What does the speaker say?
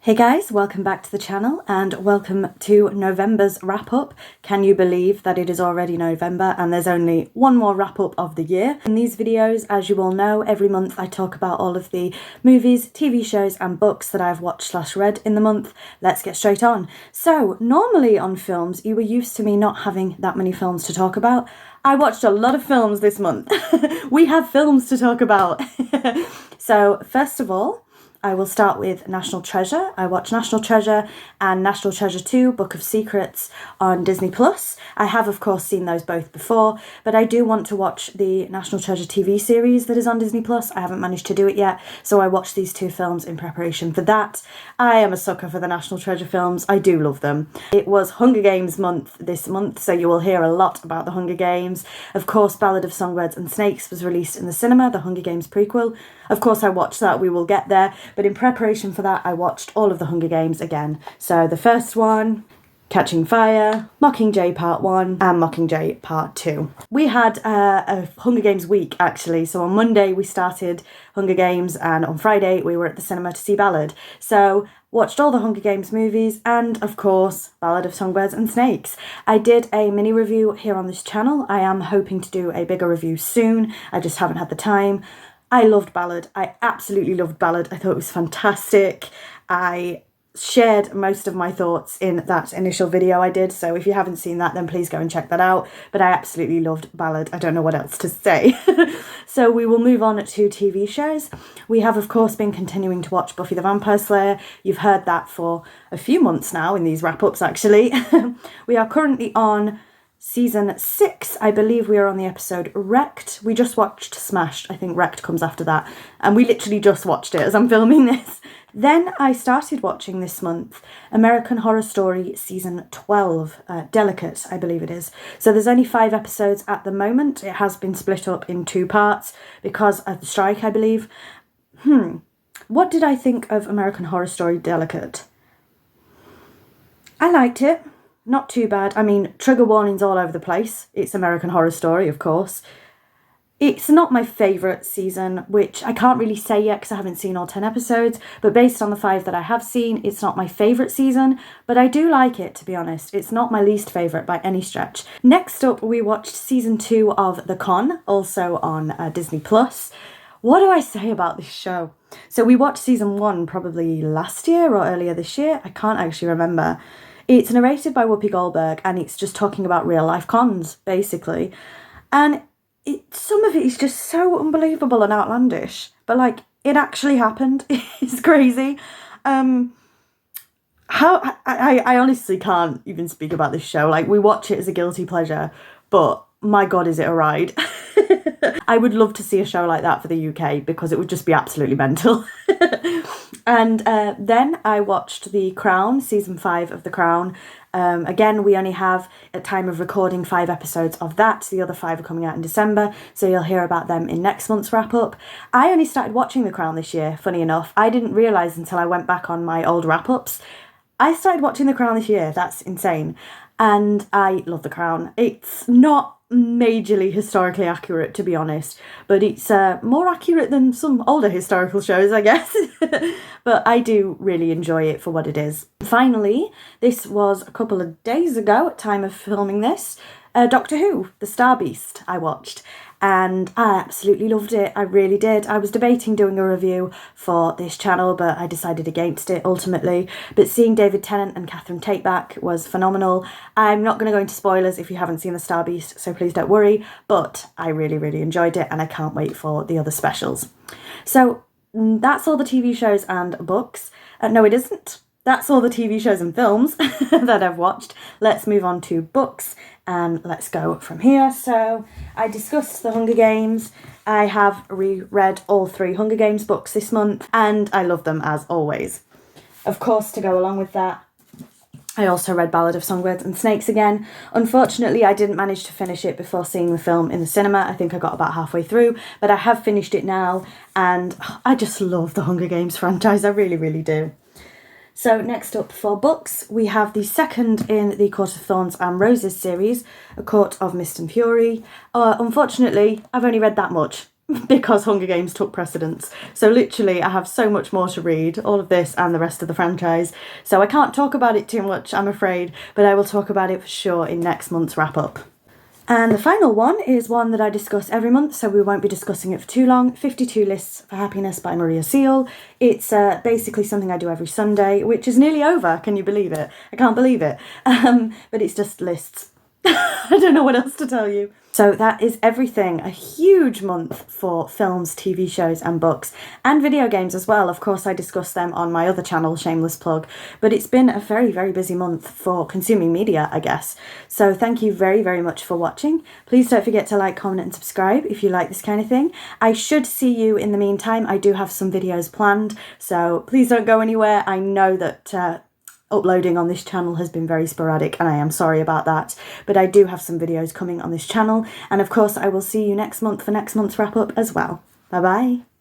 Hey guys, welcome back to the channel and welcome to November's wrap-up. Can you believe that it is already November and there's only one more wrap-up of the year? In these videos, as you all know, every month I talk about all of the movies, TV shows and books that I've watched/read in the month. Let's get straight on. So, normally on films, you were used to me not having that many films to talk about. I watched a lot of films this month. We have films to talk about. So, first of all, I will start with National Treasure. I watched National Treasure and National Treasure 2, Book of Secrets on Disney+. I have, of course, seen those both before, but I do want to watch the National Treasure TV series that is on Disney+. I haven't managed to do it yet, so I watched these two films in preparation for that. I am a sucker for the National Treasure films. I do love them. It was Hunger Games month this month, so you will hear a lot about the Hunger Games. Of course, Ballad of Songbirds and Snakes was released in the cinema, the Hunger Games prequel. Of course, I watched that. We will get there. But in preparation for that, I watched all of the Hunger Games again. So the first one, Catching Fire, Mockingjay Part 1 and Mockingjay Part 2. We had a Hunger Games week, actually. So on Monday, we started Hunger Games and on Friday, we were at the cinema to see Ballad. So watched all the Hunger Games movies and, of course, Ballad of Songbirds and Snakes. I did a mini review here on this channel. I am hoping to do a bigger review soon. I just haven't had the time. I loved Ballad. I absolutely loved Ballad. I thought it was fantastic. I shared most of my thoughts in that initial video I did, so if you haven't seen that, then please go and check that out. But I absolutely loved Ballad. I don't know what else to say. So we will move on to TV shows. We have, of course, been continuing to watch Buffy the Vampire Slayer. You've heard that for a few months now in these wrap-ups, actually. We are currently on Season 6, I believe we are on the episode Wrecked. We just watched Smashed. I think Wrecked comes after that. And we literally just watched it as I'm filming this. Then I started watching this month American Horror Story Season 12, Delicate, I believe it is. So there's only 5 episodes at the moment. It has been split up in 2 parts because of the strike, I believe. What did I think of American Horror Story Delicate? I liked it. Not too bad. I mean, trigger warnings all over the place. It's American Horror Story, of course. It's not my favourite season, which I can't really say yet because I haven't seen all 10 episodes, but based on the 5 that I have seen, it's not my favourite season, but I do like it, to be honest. It's not my least favourite by any stretch. Next up, we watched Season 2 of The Con, also on Disney+. What do I say about this show? So we watched Season 1 probably last year or earlier this year. I can't actually remember. It's narrated by Whoopi Goldberg and it's just talking about real life cons, basically. And some of it is just so unbelievable and outlandish. But like, it actually happened. It's crazy. I honestly can't even speak about this show. Like, we watch it as a guilty pleasure, but my God, is it a ride? I would love to see a show like that for the UK because it would just be absolutely mental. And then I watched The Crown, Season 5 of The Crown. Again, we only have, at time of recording, 5 episodes of that. The other 5 are coming out in December, so you'll hear about them in next month's wrap-up. I only started watching The Crown this year, funny enough. I didn't realise until I went back on my old wrap-ups. I started watching The Crown this year. That's insane. And I love The Crown. It's not majorly historically accurate, to be honest, but it's more accurate than some older historical shows, I guess. But I do really enjoy it for what it is. Finally, this was a couple of days ago at time of filming this, Doctor Who, The Star Beast, I watched. And I absolutely loved it. I really did. I was debating doing a review for this channel, but I decided against it ultimately. But seeing David Tennant and Catherine Tate back was phenomenal. I'm not going to go into spoilers if you haven't seen The Star Beast, so please don't worry. But I really, really enjoyed it and I can't wait for the other specials. So that's all the TV shows and books. No, it isn't. That's all the TV shows and films that I've watched. Let's move on to books and let's go from here. So I discussed the Hunger Games. I have reread all 3 Hunger Games books this month and I love them as always. Of course, to go along with that, I also read Ballad of Songbirds and Snakes again. Unfortunately, I didn't manage to finish it before seeing the film in the cinema. I think I got about halfway through, but I have finished it now and I just love the Hunger Games franchise. I really, really do. So next up for books, we have the second in the Court of Thorns and Roses series, A Court of Mist and Fury. Unfortunately, I've only read that much. because Hunger Games took precedence. So literally I have so much more to read, all of this and the rest of the franchise. So I can't talk about it too much, I'm afraid, but I will talk about it for sure in next month's wrap up. And the final one is one that I discuss every month, so we won't be discussing it for too long. 52 Lists for Happiness by Maria Seal. It's basically something I do every Sunday, which is nearly over. Can you believe it? I can't believe it. But it's just lists. I don't know what else to tell you. So that is everything. A huge month for films, TV shows and books and video games as well. Of course, I discuss them on my other channel, shameless plug, but it's been a very, very busy month for consuming media, I guess. So thank you very, very much for watching. Please don't forget to like, comment and subscribe if you like this kind of thing. I should see you in the meantime. I do have some videos planned, so please don't go anywhere. I know that uploading on this channel has been very sporadic and I am sorry about that, but I do have some videos coming on this channel, and of course I will see you next month for next month's wrap up as well. Bye bye.